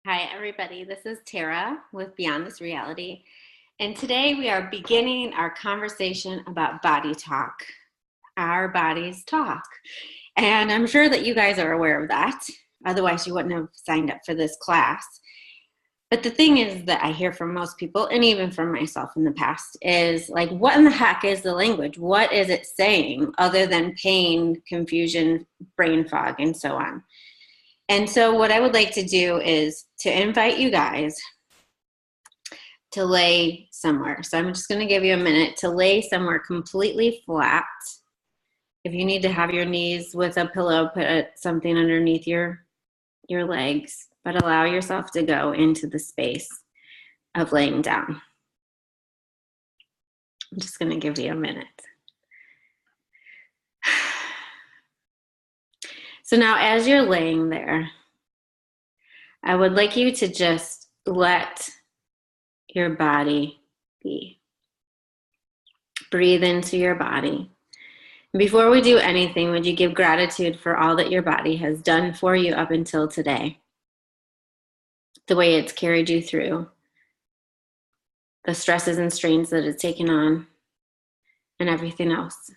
Hi, everybody. This is Tara with Beyond This Reality. And today we are beginning our conversation about body talk. Our bodies talk. And I'm sure that you guys are aware of that. Otherwise, you wouldn't have signed up for this class. But the thing is that I hear from most people, and even from myself in the past, is like, what in the heck is the language? What is it saying other than pain, confusion, brain fog, and so on? And so what I would like to do is to invite you guys to lay somewhere. So I'm just going to give you a minute to lay somewhere completely flat. If you need to have your knees with a pillow, put something underneath your legs, but allow yourself to go into the space of laying down. I'm just going to give you a minute. So now as you're laying there, I would like you to just let your body be. Breathe into your body. Before we do anything, would you give gratitude for all that your body has done for you up until today? The way it's carried you through, the stresses and strains that it's taken on, and everything else.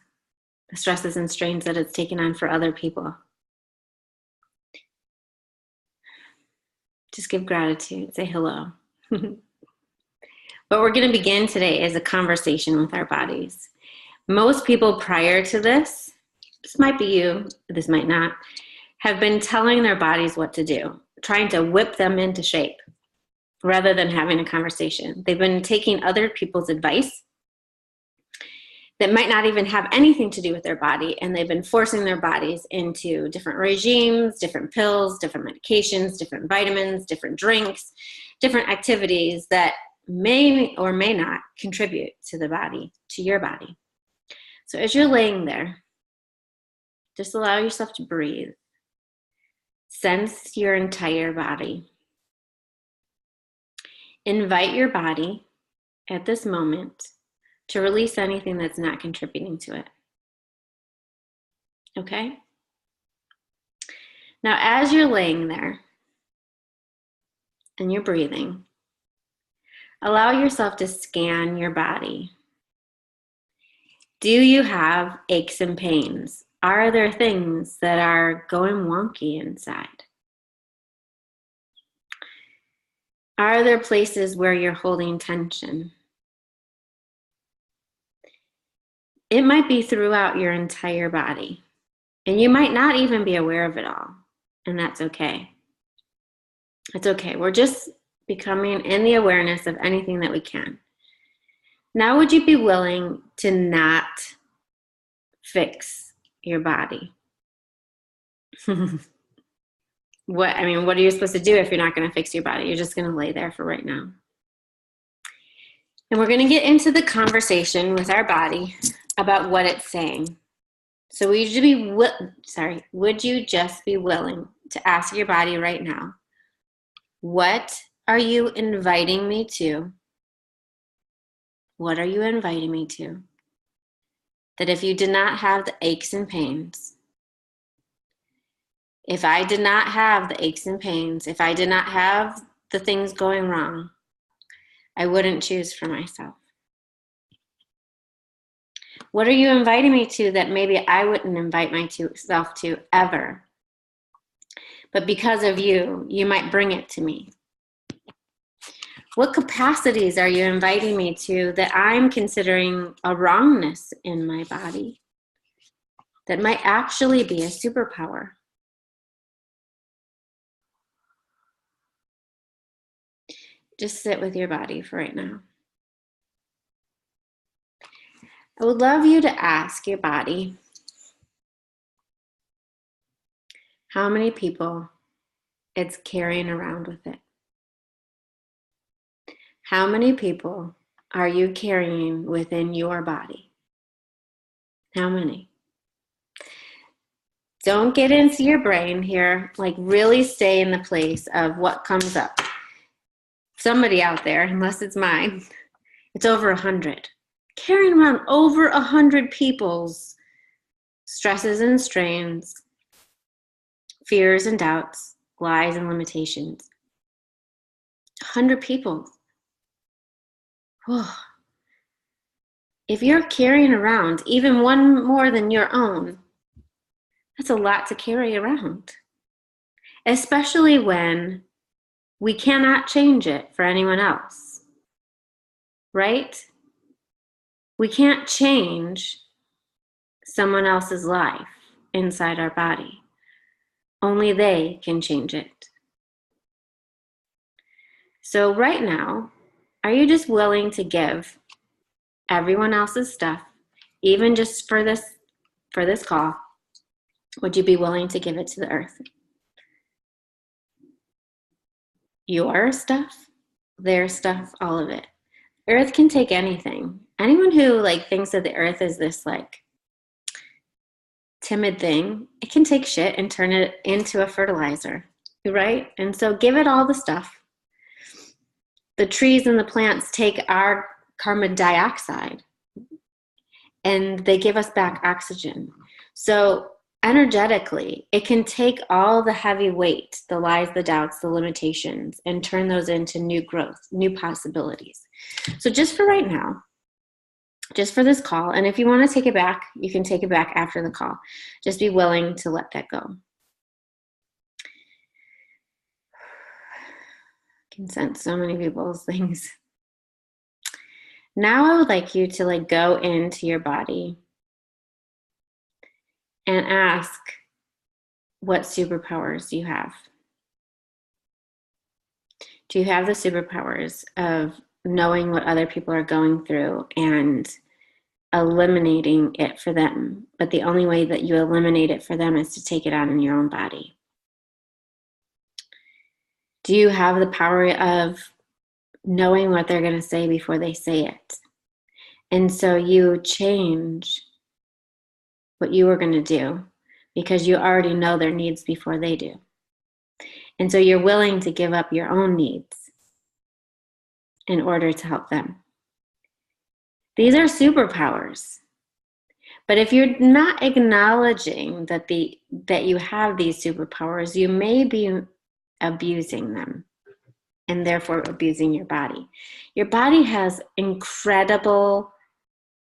The stresses and strains that it's taken on for other people. Just give gratitude, say hello. What we're going to begin today is a conversation with our bodies. Most people prior to this might be you, this might not, have been telling their bodies what to do, trying to whip them into shape rather than having a conversation. They've been taking other people's advice that might not even have anything to do with their body, and they've been forcing their bodies into different regimes, different pills, different medications, different vitamins, different drinks, different activities that may or may not contribute to the body, to your body. So as you're laying there, just allow yourself to breathe. Sense your entire body. Invite your body at this moment to release anything that's not contributing to it. Okay? Now, as you're laying there and you're breathing, allow yourself to scan your body. Do you have aches and pains? Are there things that are going wonky inside? Are there places where you're holding tension? It might be throughout your entire body, and you might not even be aware of it all, and that's okay. It's okay. We're just becoming in the awareness of anything that we can. Now, would you be willing to not fix your body? What are you supposed to do if you're not going to fix your body? You're just going to lay there for right now. And we're going to get into the conversation with our body about what it's saying. So would you just be willing to ask your body right now, what are you inviting me to? What are you inviting me to? That if you did not have the aches and pains, if I did not have the aches and pains, if I did not have the things going wrong, I wouldn't choose for myself. What are you inviting me to that maybe I wouldn't invite myself to ever? But because of you, you might bring it to me. What capacities are you inviting me to that I'm considering a wrongness in my body that might actually be a superpower? Just sit with your body for right now. I would love you to ask your body, how many people it's carrying around with it? How many people are you carrying within your body? How many? Don't get into your brain here. Like, really stay in the place of what comes up. Somebody out there, unless it's mine, it's over 100. Carrying around over 100 people's stresses and strains, fears and doubts, lies and limitations. 100 people. If you're carrying around even one more than your own, that's a lot to carry around, especially when we cannot change it for anyone else, right? We can't change someone else's life inside our body. Only they can change it. So right now, are you just willing to give everyone else's stuff, even just for this call? Would you be willing to give it to the earth? Your stuff, their stuff, all of it. Earth can take anything. Anyone who thinks that the earth is this timid thing, it can take shit and turn it into a fertilizer, right? And so give it all the stuff. The trees and the plants take our carbon dioxide and they give us back oxygen. So energetically, it can take all the heavy weight, the lies, the doubts, the limitations, and turn those into new growth, new possibilities. So just for right now, just for this call, and if you want to take it back, you can take it back after the call. Just be willing to let that go. I can sense so many people's things. Now I would like you to go into your body and ask what superpowers you have. Do you have the superpowers of knowing what other people are going through and eliminating it for them? But the only way that you eliminate it for them is to take it on in your own body. Do you have the power of knowing what they're going to say before they say it? And so you change what you were going to do because you already know their needs before they do. And so you're willing to give up your own needs in order to help them. These are superpowers. But if you're not acknowledging that you have these superpowers, you may be abusing them and therefore abusing your body. Your body has incredible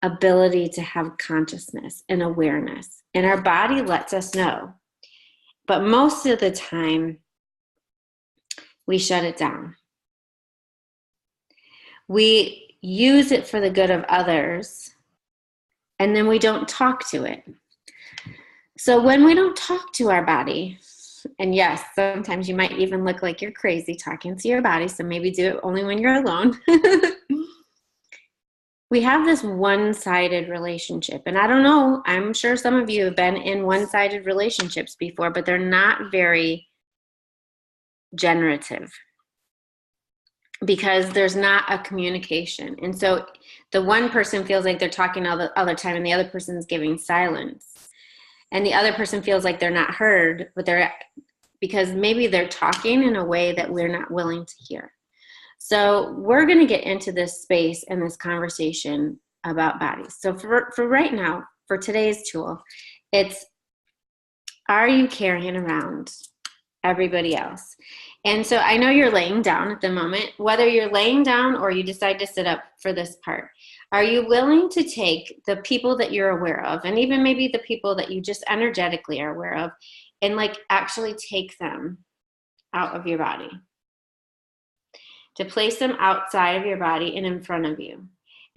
ability to have consciousness and awareness, and our body lets us know. But most of the time, we shut it down. We use it for the good of others, and then we don't talk to it. So when we don't talk to our body, and yes, sometimes you might even look like you're crazy talking to your body, so maybe do it only when you're alone. We have this one-sided relationship. And I don't know, I'm sure some of you have been in one-sided relationships before, but they're not very generative because there's not a communication. And so the one person feels like they're talking all the other time and the other person's giving silence. And the other person feels like they're not heard, but because maybe they're talking in a way that we're not willing to hear. So we're going to get into this space and this conversation about bodies. So for right now, for today's tool, it's, are you carrying around everybody else? And so I know you're laying down at the moment, whether you're laying down or you decide to sit up for this part. Are you willing to take the people that you're aware of, and even maybe the people that you just energetically are aware of, and actually take them out of your body? To place them outside of your body and in front of you.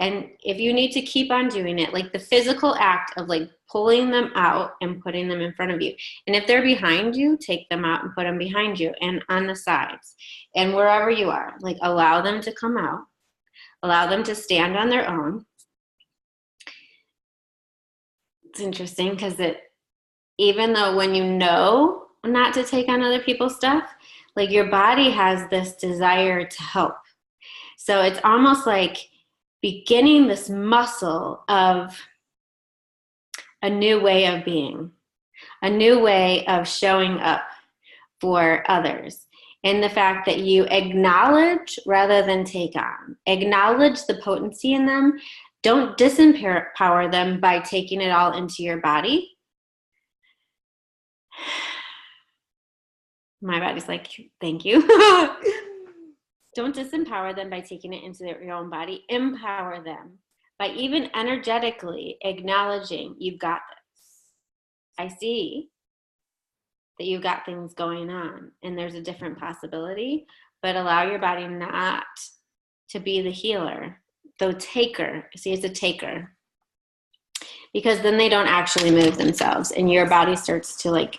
And if you need to keep on doing it, the physical act of pulling them out and putting them in front of you. And if they're behind you, take them out and put them behind you and on the sides and wherever you are. Allow them to come out. Allow them to stand on their own. It's interesting because even though when you know not to take on other people's stuff, your body has this desire to help. So it's almost like beginning this muscle of a new way of being, a new way of showing up for others. And the fact that you acknowledge rather than take on. Acknowledge the potency in them. Don't disempower them by taking it all into your body. My body's like, thank you. Don't disempower them by taking it into your own body. Empower them by even energetically acknowledging, you've got this. I see that you've got things going on and there's a different possibility, but allow your body not to be the healer, the taker. See, it's a taker. Because then they don't actually move themselves and your body starts to like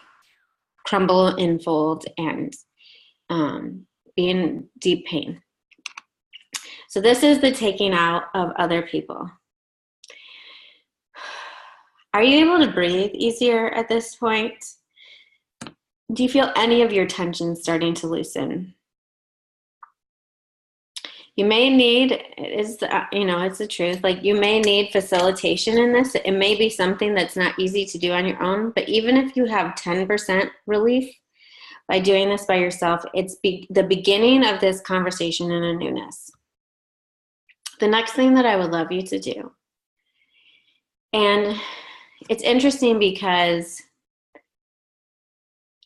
crumble and fold and be in deep pain. So this is the taking out of other people. Are you able to breathe easier at this point? Do you feel any of your tension starting to loosen? You may need, it's the truth, like you may need facilitation in this. It may be something that's not easy to do on your own, but even if you have 10% relief by doing this by yourself, it's the beginning of this conversation in a newness. The next thing that I would love you to do, and it's interesting because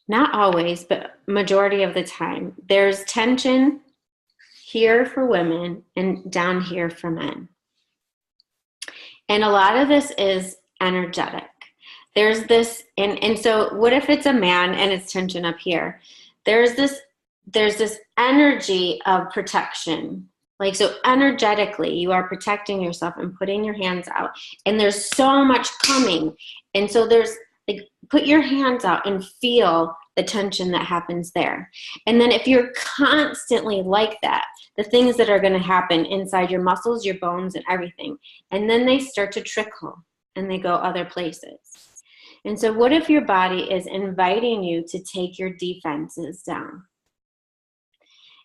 not always, but majority of the time, there's tension here for women and down here for men. And a lot of this is energetic. There's this, and so what if it's a man and it's tension up here? There's this energy of protection. Like, so energetically, you are protecting yourself and putting your hands out. And there's so much coming. And so there's like, put your hands out and feel the tension that happens there. And then if you're constantly like that, the things that are going to happen inside your muscles, your bones, and everything, and then they start to trickle and they go other places. And so what if your body is inviting you to take your defenses down?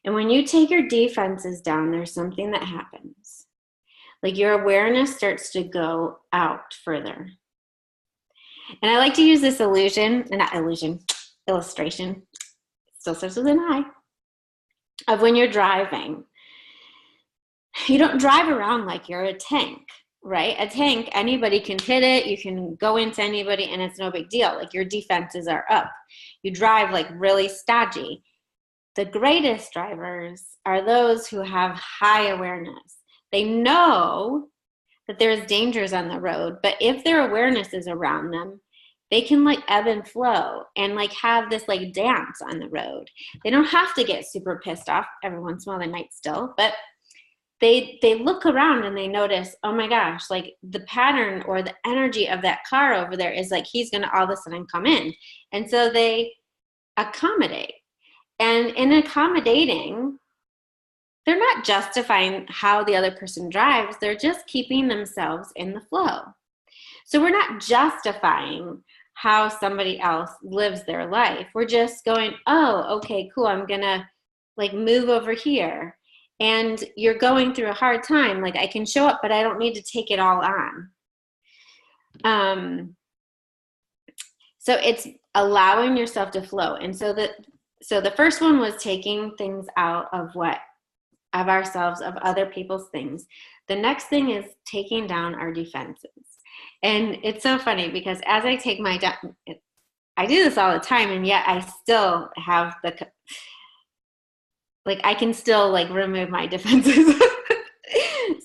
And when you take your defenses down, there's something that happens. Like your awareness starts to go out further. And I like to use this illustration, still starts with an I, of when you're driving. You don't drive around like you're a tank, right? A tank, anybody can hit it, you can go into anybody, and it's no big deal. Like your defenses are up. You drive like really stodgy. The greatest drivers are those who have high awareness. They know that there's dangers on the road, but if their awareness is around them, they can like ebb and flow and like have this like dance on the road. They don't have to get super pissed off. Every once in a while they might still, but they look around and they notice, oh my gosh, like the pattern or the energy of that car over there is like he's gonna all of a sudden come in. And so they accommodate. And in accommodating, they're not justifying how the other person drives, they're just keeping themselves in the flow. So we're not justifying how somebody else lives their life. We're just going, oh, okay, cool, I'm gonna like move over here. And you're going through a hard time, like I can show up, but I don't need to take it all on. So it's allowing yourself to flow. And so the first one was taking things out of ourselves, of other people's things. The next thing is taking down our defenses. And it's so funny because as I take I do this all the time, and yet I still have I can still like remove my defenses.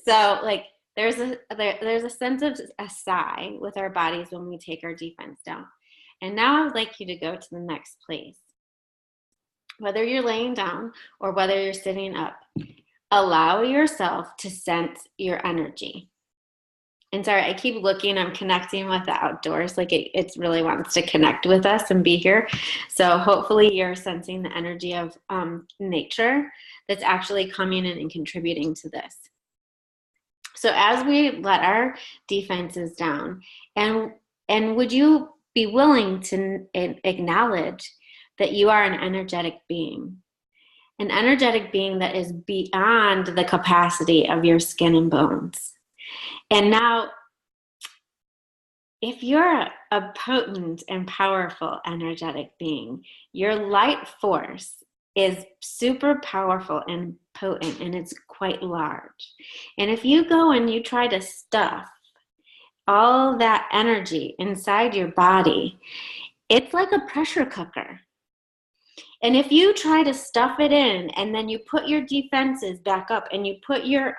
So like there's a sense of a sigh with our bodies when we take our defense down. And now I'd like you to go to the next place. Whether you're laying down or whether you're sitting up, allow yourself to sense your energy. And sorry, I keep looking, I'm connecting with the outdoors. Like it really wants to connect with us and be here. So hopefully you're sensing the energy of nature that's actually coming in and contributing to this. So as we let our defenses down, and would you be willing to acknowledge that you are an energetic being that is beyond the capacity of your skin and bones. And now, if you're a potent and powerful energetic being, your light force is super powerful and potent, and it's quite large. And if you go and you try to stuff all that energy inside your body, it's like a pressure cooker. And if you try to stuff it in and then you put your defenses back up and you put your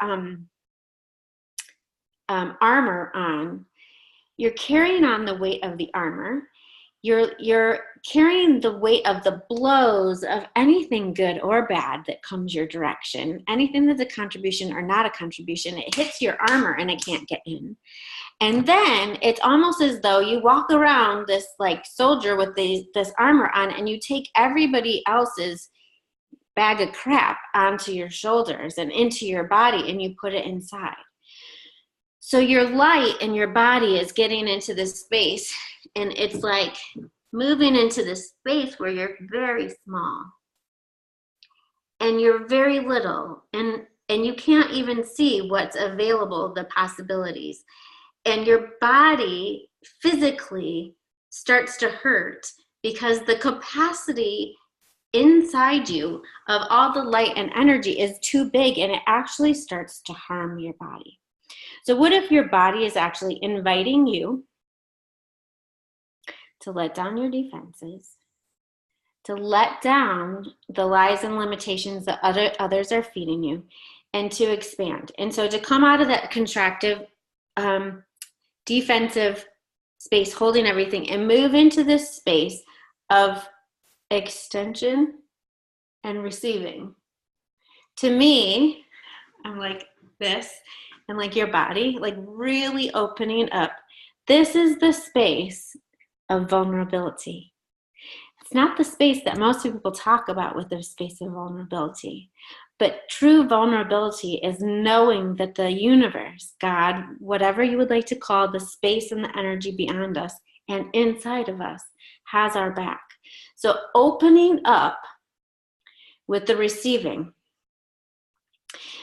armor on, you're carrying on the weight of the armor. You're carrying the weight of the blows of anything good or bad that comes your direction. Anything that's a contribution or not a contribution, it hits your armor and it can't get in. And then it's almost as though you walk around this like soldier with this armor on, and you take everybody else's bag of crap onto your shoulders and into your body, and you put it inside. So your light and your body is getting into this space, and it's like moving into this space where you're very small and you're very little, and you can't even see what's available, the possibilities. And your body physically starts to hurt because the capacity inside you of all the light and energy is too big, and it actually starts to harm your body. So what if your body is actually inviting you to let down your defenses, to let down the lies and limitations that others are feeding you, and to expand? And so to come out of that contractive, defensive space, holding everything, and move into this space of extension and receiving. To me, I'm like this, and like your body, like really opening up. This is the space of vulnerability. It's not the space that most people talk about with their space of vulnerability. But true vulnerability is knowing that the universe, God, whatever you would like to call the space and the energy beyond us and inside of us, has our back. So opening up with the receiving.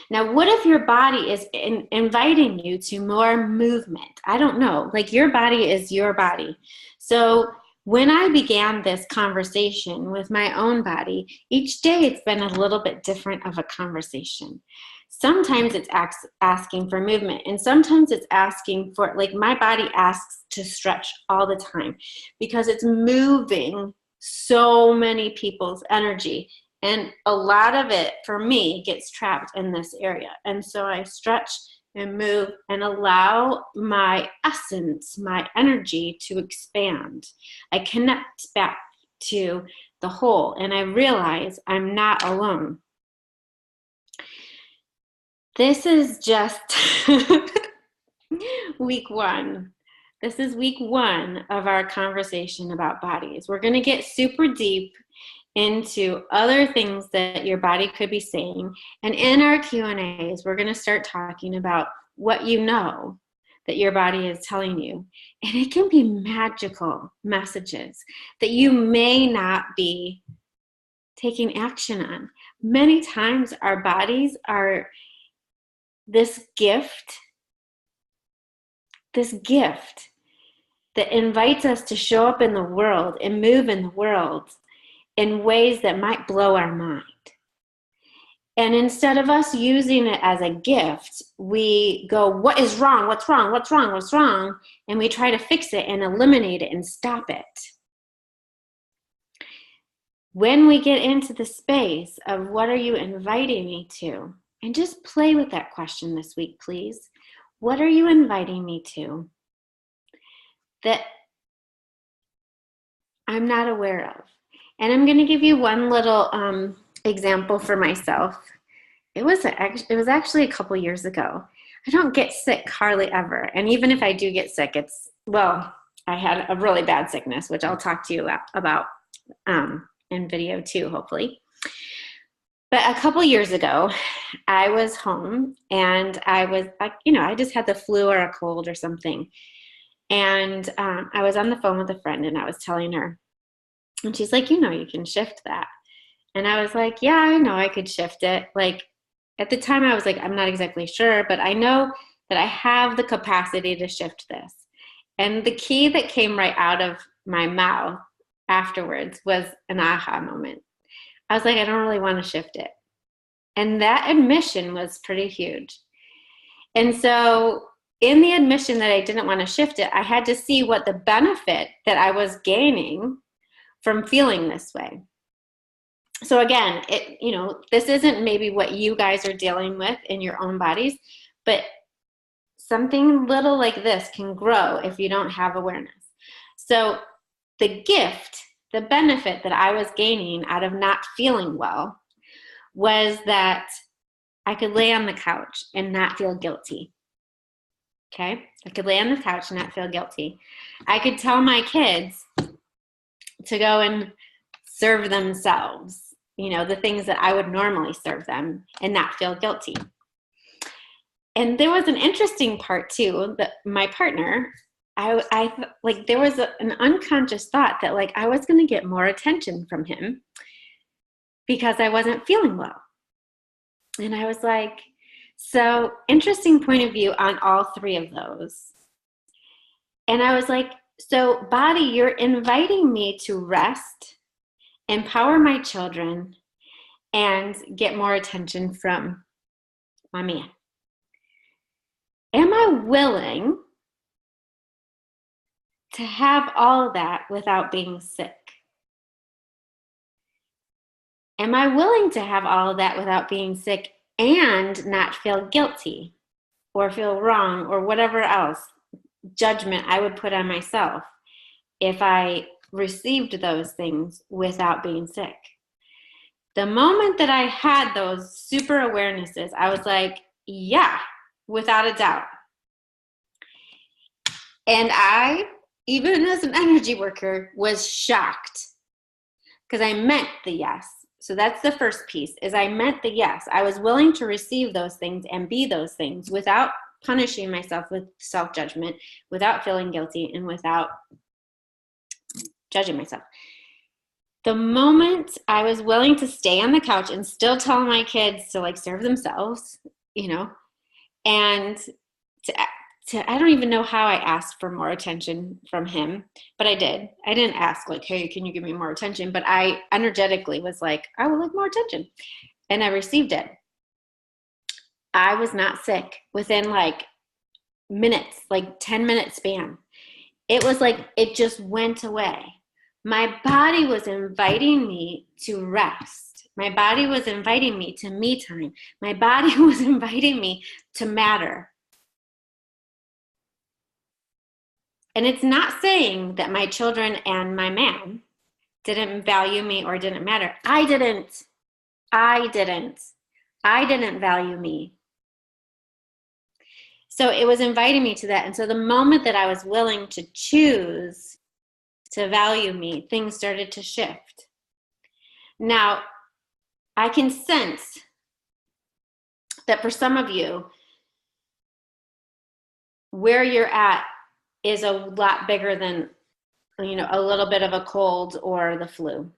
Now, what if your body is inviting you to more movement? I don't know. Like, your body is your body. So when I began this conversation with my own body, each day it's been a little bit different of a conversation. Sometimes it's asking for movement, and sometimes it's asking for, like, my body asks to stretch all the time because it's moving so many people's energy. And a lot of it, for me, gets trapped in this area. And so I stretch and move and allow my essence, my energy to expand. I connect back to the whole, and I realize I'm not alone. This is just week one. This is week one of our conversation about bodies. We're going to get super deep into other things that your body could be saying. And in our Q&As, we're going to start talking about what you know that your body is telling you. And it can be magical messages that you may not be taking action on. Many times our bodies are this gift that invites us to show up in the world and move in the world in ways that might blow our mind. And instead of us using it as a gift, we go, what is wrong? What's wrong? What's wrong? What's wrong? And we try to fix it and eliminate it and stop it. When we get into the space of what are you inviting me to? And just play with that question this week, please. What are you inviting me to that I'm not aware of? And I'm going to give you one little example for myself. It was actually a couple years ago. I don't get sick hardly ever. And even if I do get sick, I had a really bad sickness, which I'll talk to you about in video too, hopefully. But a couple years ago, I was home and I was, I just had the flu or a cold or something. And I was on the phone with a friend and I was telling her, and she's like, you can shift that. And I was like, yeah, I know I could shift it. Like, at the time I was like, I'm not exactly sure, but I know that I have the capacity to shift this. And the key that came right out of my mouth afterwards was an aha moment. I was like, I don't really want to shift it. And that admission was pretty huge. And so in the admission that I didn't want to shift it, I had to see what the benefit that I was gaining from feeling this way. So again, this isn't maybe what you guys are dealing with in your own bodies, but something little like this can grow if you don't have awareness. So the gift, the benefit that I was gaining out of not feeling well was that I could lay on the couch and not feel guilty. Okay? I could lay on the couch and not feel guilty. I could tell my kids to go and serve themselves, the things that I would normally serve them and not feel guilty. And there was an interesting part too, that my partner, I like there was an unconscious thought that like I was going to get more attention from him because I wasn't feeling well. And I was like, so interesting point of view on all three of those. And I was like, so body, you're inviting me to rest, empower my children, and get more attention from my man. Am I willing to have all of that without being sick? Am I willing to have all of that without being sick and not feel guilty or feel wrong or whatever else judgment I would put on myself if I received those things without being sick? The moment that I had those super awarenesses, I was like, yeah, without a doubt. And I, even as an energy worker, was shocked because I meant the yes. So that's the first piece, is I meant the yes. I was willing to receive those things and be those things without punishing myself with self-judgment, without feeling guilty, and without judging myself. The moment I was willing to stay on the couch and still tell my kids to like serve themselves, and I don't even know how I asked for more attention from him, but I did. I didn't ask like, hey, can you give me more attention? But I energetically was like, I would like more attention. And I received it. I was not sick within like minutes, like 10-minute span. It was like, it just went away. My body was inviting me to rest. My body was inviting me to me time. My body was inviting me to matter. And it's not saying that my children and my man didn't value me or didn't matter. I didn't value me. So it was inviting me to that. And so the moment that I was willing to choose to value me, things started to shift. Now, I can sense that for some of you, where you're at is a lot bigger than, a little bit of a cold or the flu.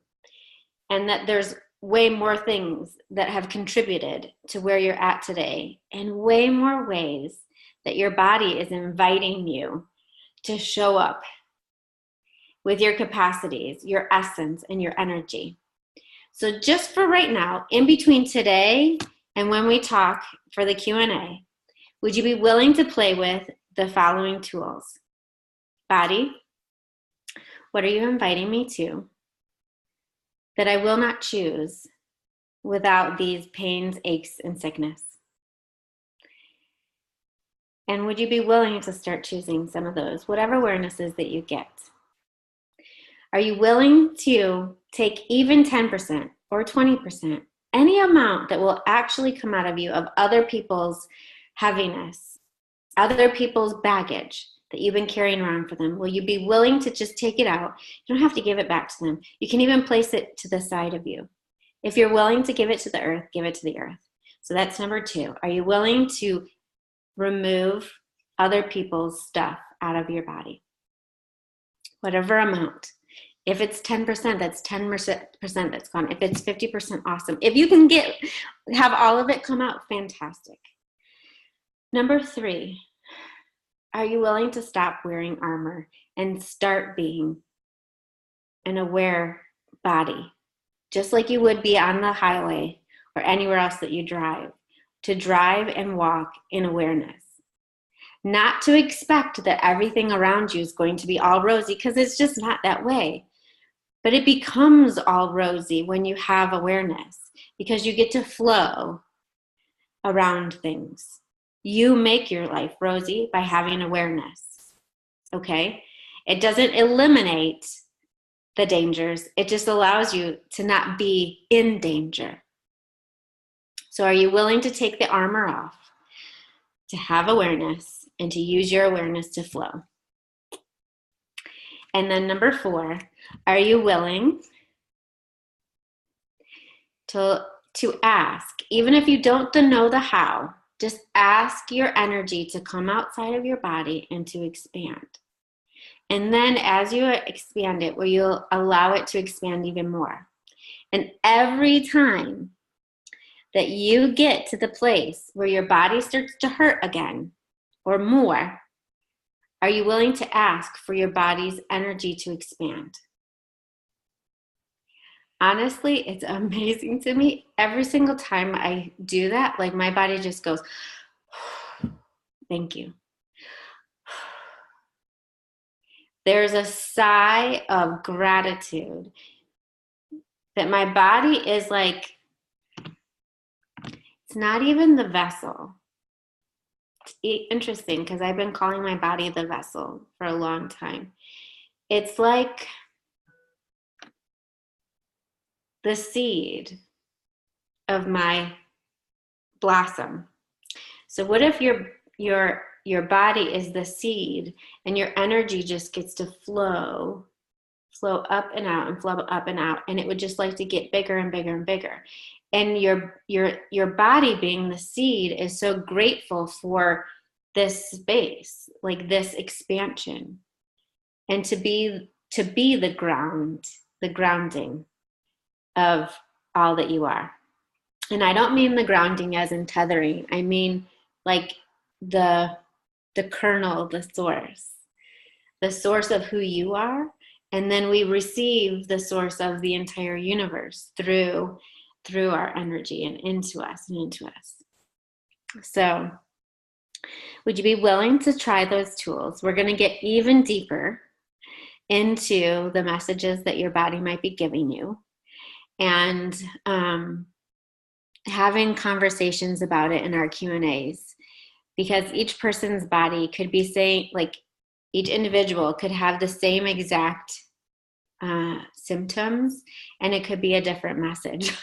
And that there's way more things that have contributed to where you're at today, and way more ways that your body is inviting you to show up with your capacities, your essence, and your energy. So just for right now, in between today and when we talk for the Q&A, would you be willing to play with the following tools? Body, what are you inviting me to that I will not choose without these pains, aches, and sickness? And would you be willing to start choosing some of those, whatever awarenesses that you get? Are you willing to take even 10% or 20%, any amount that will actually come out of you of other people's heaviness, other people's baggage that you've been carrying around for them? Will you be willing to just take it out? You don't have to give it back to them. You can even place it to the side of you. If you're willing to give it to the earth, give it to the earth. So that's number 2. Are you willing to remove other people's stuff out of your body? Whatever amount. If it's 10%, that's 10% that's gone. If it's 50%, awesome. If you can have all of it come out, fantastic. Number 3, are you willing to stop wearing armor and start being an aware body, just like you would be on the highway or anywhere else that you drive, to drive and walk in awareness? Not to expect that everything around you is going to be all rosy, because it's just not that way. But it becomes all rosy when you have awareness, because you get to flow around things. You make your life rosy by having awareness, okay? It doesn't eliminate the dangers. It just allows you to not be in danger. So are you willing to take the armor off, to have awareness, and to use your awareness to flow? And then number 4, are you willing to ask, even if you don't know the how, just ask your energy to come outside of your body and to expand. And then as you expand it, will you allow it to expand even more? And every time that you get to the place where your body starts to hurt again or more, are you willing to ask for your body's energy to expand? Honestly, it's amazing to me. Every single time I do that, like my body just goes, thank you. There's a sigh of gratitude that my body is like, it's not even the vessel. It's interesting because I've been calling my body the vessel for a long time. It's like the seed of my blossom. So what if your body is the seed and your energy just gets to flow up and out and flow up and out, and it would just like to get bigger and bigger and bigger. And your body being the seed is so grateful for this space, like this expansion, and to be the grounding of all that you are. And I don't mean the grounding as in tethering. I mean like the kernel, the source of who you are. And then we receive the source of the entire universe through our energy and into us. So would you be willing to try those tools? We're going to get even deeper into the messages that your body might be giving you, and having conversations about it in our Q&As, because each person's body could be saying, like each individual could have the same exact symptoms, and it could be a different message.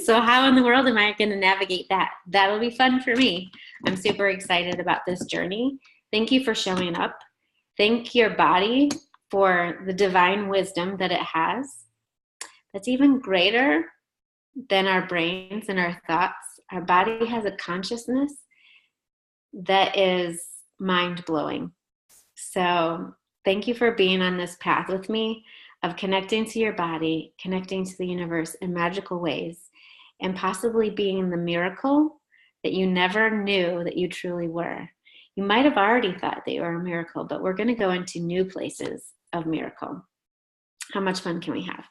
So how in the world am I going to navigate that? That'll be fun for me. I'm super excited about this journey. Thank you for showing up. Thank your body for the divine wisdom that it has. That's even greater than our brains and our thoughts. Our body has a consciousness that is mind-blowing. So thank you for being on this path with me of connecting to your body, connecting to the universe in magical ways, and possibly being the miracle that you never knew that you truly were. You might have already thought that you were a miracle, but we're going to go into new places of miracle. How much fun can we have?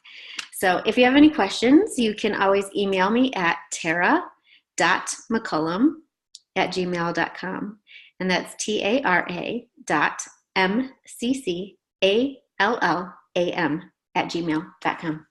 So if you have any questions, you can always email me at tara.mccullum@gmail.com. And that's tara.mccullum@gmail.com.